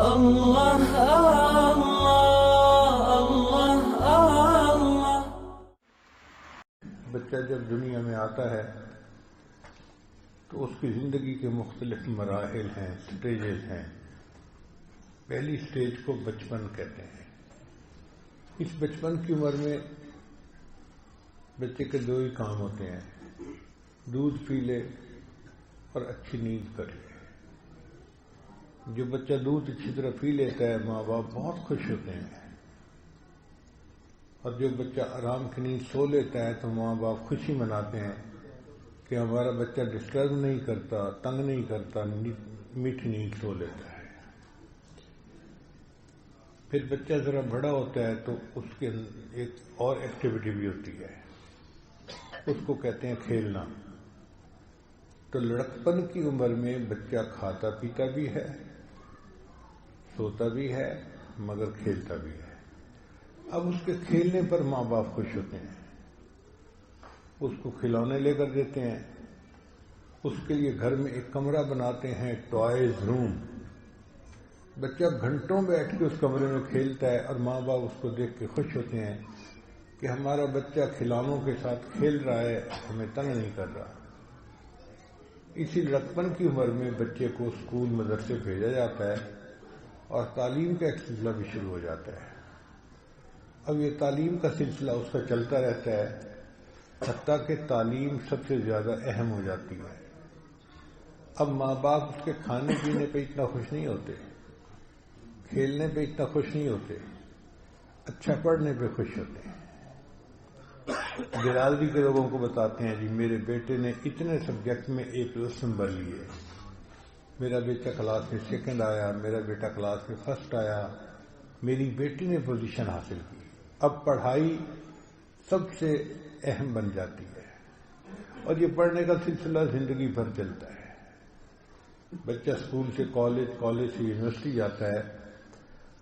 اللہ اللہ اللہ اللہ۔ بچہ جب دنیا میں آتا ہے تو اس کی زندگی کے مختلف مراحل ہیں، سٹیجز ہیں۔ پہلی سٹیج کو بچپن کہتے ہیں۔ اس بچپن کی عمر میں بچے کے دو ہی کام ہوتے ہیں، دودھ پی لے اور اچھی نیند کر لے۔ جو بچہ دودھ اچھی طرح پی لیتا ہے ماں باپ بہت خوش ہوتے ہیں، اور جو بچہ آرام کی نیند سو لیتا ہے تو ماں باپ خوشی مناتے ہیں کہ ہمارا بچہ ڈسٹرب نہیں کرتا، تنگ نہیں کرتا، میٹھی نیند سو لیتا ہے۔ پھر بچہ ذرا بڑا ہوتا ہے تو اس کے ایک اور ایکٹیویٹی بھی ہوتی ہے، اس کو کہتے ہیں کھیلنا۔ تو لڑکپن کی عمر میں بچہ کھاتا پیتا بھی ہے، سوتا بھی ہے، مگر کھیلتا بھی ہے۔ اب اس کے کھیلنے پر ماں باپ خوش ہوتے ہیں، اس کو کھلونے لے کر دیتے ہیں، اس کے لیے گھر میں ایک کمرہ بناتے ہیں، ٹوائز روم۔ بچہ گھنٹوں بیٹھ کے اس کمرے میں کھیلتا ہے اور ماں باپ اس کو دیکھ کے خوش ہوتے ہیں کہ ہمارا بچہ کھلونوں کے ساتھ کھیل رہا ہے، ہمیں تنگ نہیں کر رہا۔ اسی لڑکپن کی عمر میں بچے کو اسکول مدرسے بھیجا جاتا ہے اور تعلیم کا ایک سلسلہ بھی شروع ہو جاتا ہے۔ اب یہ تعلیم کا سلسلہ اس کا چلتا رہتا ہے، حتیٰ کہ تعلیم سب سے زیادہ اہم ہو جاتی ہے۔ اب ماں باپ اس کے کھانے پینے پہ اتنا خوش نہیں ہوتے، کھیلنے پہ اتنا خوش نہیں ہوتے، اچھا پڑھنے پہ خوش ہوتے ہیں۔ برادری کے لوگوں کو بتاتے ہیں جی میرے بیٹے نے اتنے سبجیکٹ میں A+ نمبر لیے، میرا بیٹا کلاس میں سیکنڈ آیا، میرا بیٹا کلاس میں فرسٹ آیا، میری بیٹی نے پوزیشن حاصل کی۔ اب پڑھائی سب سے اہم بن جاتی ہے، اور یہ پڑھنے کا سلسلہ زندگی بھر چلتا ہے۔ بچہ اسکول سے کالج سے یونیورسٹی جاتا ہے،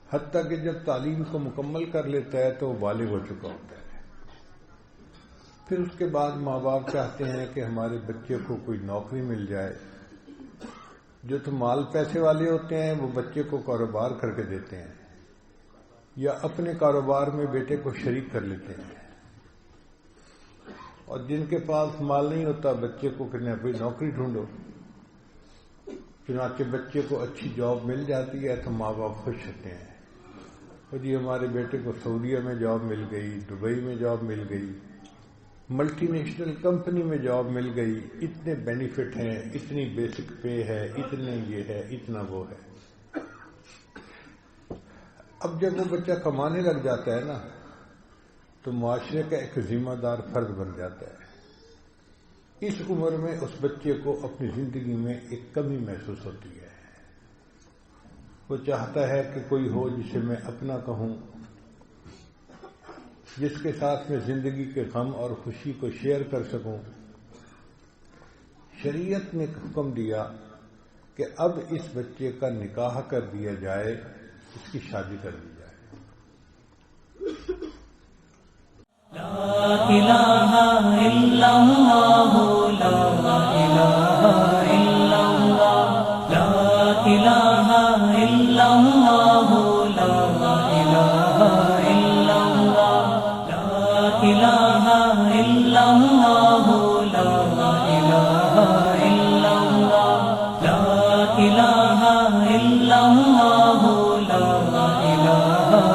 حتیٰ کہ جب تعلیم کو مکمل کر لیتا ہے تو وہ بالغ ہو چکا ہوتا ہے۔ پھر اس کے بعد ماں باپ چاہتے ہیں کہ ہمارے بچے کو کوئی نوکری مل جائے۔ جو تو مال پیسے والے ہوتے ہیں وہ بچے کو کاروبار کر کے دیتے ہیں، یا اپنے کاروبار میں بیٹے کو شریک کر لیتے ہیں، اور جن کے پاس مال نہیں ہوتا بچے کو کہنے کوئی نوکری ڈھونڈو۔ چنانچہ بچے کو اچھی جاب مل جاتی ہے تو ماں باپ خوش ہوتے ہیں، اور جی ہمارے بیٹے کو سعودیہ میں جاب مل گئی، دبئی میں جاب مل گئی، ملٹی نیشنل کمپنی میں جاب مل گئی، اتنے بینیفٹ ہیں، اتنی بیسک پے ہے، اتنے یہ ہے، اتنا وہ ہے۔ اب جب وہ بچہ کمانے لگ جاتا ہے نا تو معاشرے کا ایک ذمہ دار فرد بن جاتا ہے۔ اس عمر میں اس بچے کو اپنی زندگی میں ایک کمی محسوس ہوتی ہے، وہ چاہتا ہے کہ کوئی ہو جسے میں اپنا کہوں، جس کے ساتھ میں زندگی کے غم اور خوشی کو شیئر کر سکوں۔ شریعت نے حکم دیا کہ اب اس بچے کا نکاح کر دیا جائے، اس کی شادی کر دی جائے۔ لا الہ الا اللہ، لا الہ الا اللہ، لا الہ الا اللہ، لا الہ الا اللہ، لا الہ الا اللہ، لا الہ الا اللہ، لا الہ الا اللہ، لا الہ